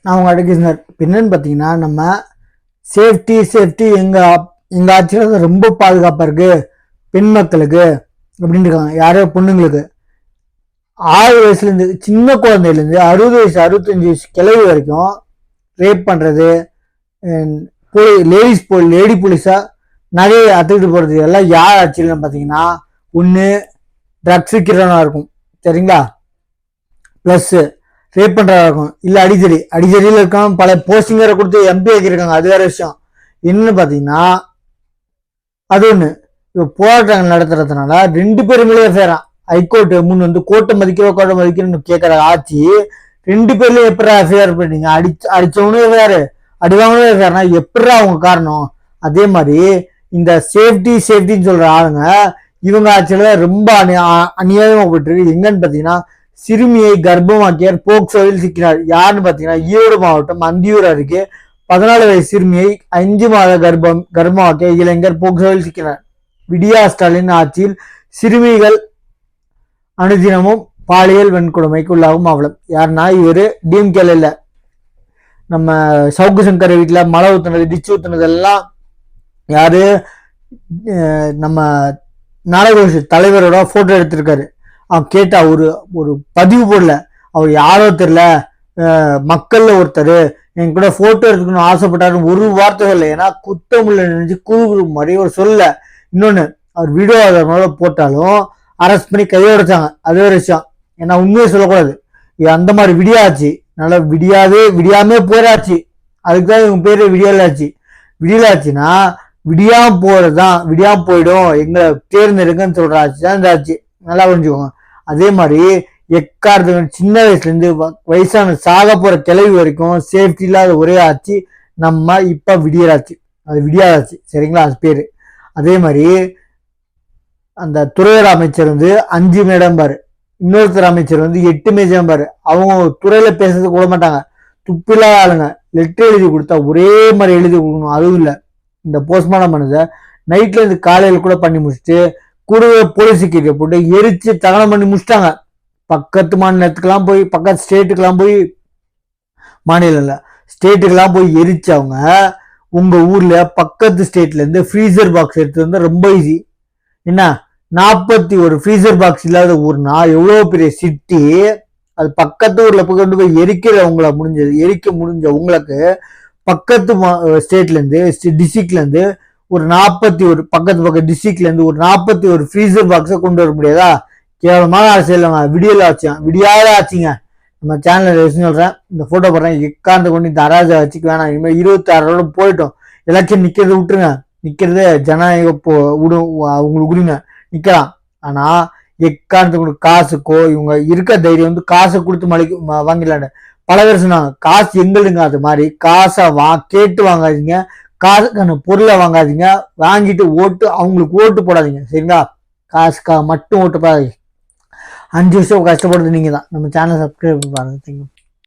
நான் உங்க அடக்கிஸ்னர் என்னன்னு பார்த்தீங்கன்னா நம்ம சேஃப்டி எங்க ஆட்சியில் ரொம்ப பாதுகாப்பா இருக்கு பெண் மக்களுக்கு அப்படின்னு இருக்காங்க. யாரோ பொண்ணுங்களுக்கு 6 வயசுலேருந்து சின்ன குழந்தையிலேருந்து 60 வயசு 65 வயசு கிழவி வரைக்கும் ரேப் பண்ணுறது, லேடி போலீஸா நகையை அத்துக்கிட்டு போகிறது எல்லாம் யார் ஆட்சியில்னு பார்த்தீங்கன்னா ஒன்று ட்ரக்ஸ் விற்கிறவனா இருக்கும், சரிங்களா, ப்ளஸ் ரேப் பண்ணுறதா இருக்கும், இல்லை அடிச்சடியில் இருக்காம பல போஸ்டிங்கரை கொடுத்து எம்பி ஆக்கியிருக்காங்க. அது வேற விஷயம். என்னன்னு பார்த்தீங்கன்னா அது ஒன்று. இப்போ போராட்டங்கள் நடத்துறதுனால 2 பேருமே சேரான். ஹைகோர்ட் முன் வந்து கோர்ட்டை மதிக்கணும்னு கேட்குற ஆட்சி 2 பேர்லயும் எப்படா எஃப்ஐஆர் பண்ணீங்க? அடிச்சவனும் எஃப்ஐஆர், அடிவாங்கணும் எஃப்ஐஆர்னா எப்படா அவங்க காரணம்? அதே மாதிரி இந்த சேஃப்டின்னு சொல்ற ஆளுங்க இவங்க ஆட்சியில ரொம்ப அநியாயமா போயிட்டு இருக்கு. எங்கன்னு பார்த்தீங்கன்னா சிறுமியை கர்ப்பமாக்கியார் போக்சோவில் சிக்கினார். யாருன்னு பார்த்தீங்கன்னா ஈரோடு மாவட்டம் அந்தியூர் அருகே 14 வயசு சிறுமியை 5 மாத கர்ப்பமாக்கிய இளைஞர் போக்சோவில் சிக்கினார். விடியா ஸ்டாலின் ஆட்சியில் சிறுமிகள் அனுதினமும் பாலியல் வன்கொடுமைக்கு உள்ளாகும் அவலம். யாருன்னா இவரு டிஎம்கேல இல்ல, நம்ம சவுக்கு சங்கர் வீட்டுல மழை ஊத்துனது டிச்சு ஊத்துனது எல்லாம் யாரு, நம்ம நாடக தலைவரோட போட்டோ எடுத்திருக்காரு. அவன் கேட்டா ஒரு பதிவு போடல, அவர் யாரோ தெரியல, மக்கள்ல ஒருத்தர் என் கூட போட்டோ எடுத்துக்கணும்னு ஆசைப்பட்டாரு, ஒரு வார்த்தை சொல்ல. ஏன்னா குத்தமுள்ள நினைச்சு கூறு மாதிரி ஒரு சொல்ல. இன்னொன்னு, அவர் வீடியோ ஆதாரங்களோட போட்டாலும் அரெஸ்ட் பண்ணி கையை உடைச்சாங்க. அது ஒரு விஷயம். ஏன்னா உண்மையை சொல்லக்கூடாது. இது அந்த மாதிரி விடியாச்சு, நல்லா விடியாமே போராச்சு. அதுக்குதான் இவங்க பேரு விடியலாச்சு. விடியலாச்சுன்னா விடியாம போறதுதான், விடியாம போயிடும் எங்களை தேர்ந்தெடுக்கன்னு சொல்ற ஆட்சி தான் இந்த ஆட்சி. நல்லா புரிஞ்சுக்கோங்க. அதே மாதிரி எக்காரத்துக்கு சின்ன வயசுல இருந்து வயசான சாக போற கிளவி வரைக்கும் சேஃப்டி இல்லாத ஒரே ஆட்சி நம்ம இப்ப விடியலாச்சு. அது விடியாதாச்சு, சரிங்களா, அது பேரு. அதே மாதிரி அந்த துறையோட அமைச்சர் வந்து 5 மேடம் பாரு, இன்னொருத்தர் அமைச்சர் வந்து 8 மேஜம் பாரு. அவங்க துறையில பேசுறது கூட மாட்டாங்க, துப்பில்லாத ஆளுங்க. லெட்டர் எழுதி கொடுத்தா ஒரே மாதிரி எழுதி கொடுக்கணும். அதுவும் இல்லை, இந்த போஸ்ட்மார்டம் பண்ணதை நைட்ல இருந்து காலையில கூட பண்ணி முடிச்சுட்டு கூடவே போலீஸ் செக்யூரிட்டியை போட்டு எரிச்சு தகனம் பண்ணி முடிச்சிட்டாங்க. பக்கத்து மாநிலத்துக்கெல்லாம் போய், பக்கத்து ஸ்டேட்டுக்கெல்லாம் போய், மாநிலம் இல்ல ஸ்டேட்டுக்கெல்லாம் போய் எரிச்சு அவங்க உங்க ஊர்ல பக்கத்து ஸ்டேட்ல இருந்து ஃப்ரீசர் பாக்ஸ் எடுத்து வந்து ரொம்ப ஈஸி. என்ன 41 ஃப்ரீசர் பாக்ஸ் இல்லாத ஊர்னா எவ்வளவு பெரிய சிட்டி. அது பக்கத்து ஊர்ல போய் கொண்டு போய் எரிக்க முடிஞ்ச உங்களுக்கு பக்கத்து ஸ்டேட்ல இருந்து டிஸ்ட்ரிக்ட்ல இருந்து ஒரு 41 பக்கத்து டிஸ்ட்ரிக்ட்ல இருந்து ஒரு 41 ஃப்ரீசர் பாக்ஸை கொண்டு வர முடியாதா? கேவலமான அரசியல். விடியாத ஆச்சுங்க. நம்ம சேனல் சொல்றேன், இந்த போட்டோ போடுறேன், எக்காந்து கொண்டு இந்த அராஜா வச்சுக்க வேணாம். இனிமேல் 26 போயிட்டோம். எலெக்ஷன் நிக்கிறது விட்டுருங்க, நிக்கிறது ஜனநாயக அவங்களுக்கு உரிமை, நிக்கலாம். ஆனா எக்காந்து கொண்டு காசுக்கோ இவங்க இருக்க தைரியம் வந்து காசை கொடுத்து வாங்கிடலான்னு பல பேர் சொன்னாங்க. காசு எங்களுங்க, அது மாதிரி காசை கேட்டு வாங்காதீங்க, காசுக்கான பொருளை வாங்காதீங்க, வாங்கிட்டு அவங்களுக்கு ஓட்டு போடாதீங்க, சரிங்களா? காசுக்காக மட்டும் ஓட்டு போடாதீங்க. 5 வருஷம் கஷ்டப்படுறது நீங்க தான். நம்ம சேனல் சப்ஸ்கிரைப் பாருங்க. தேங்க்யூ.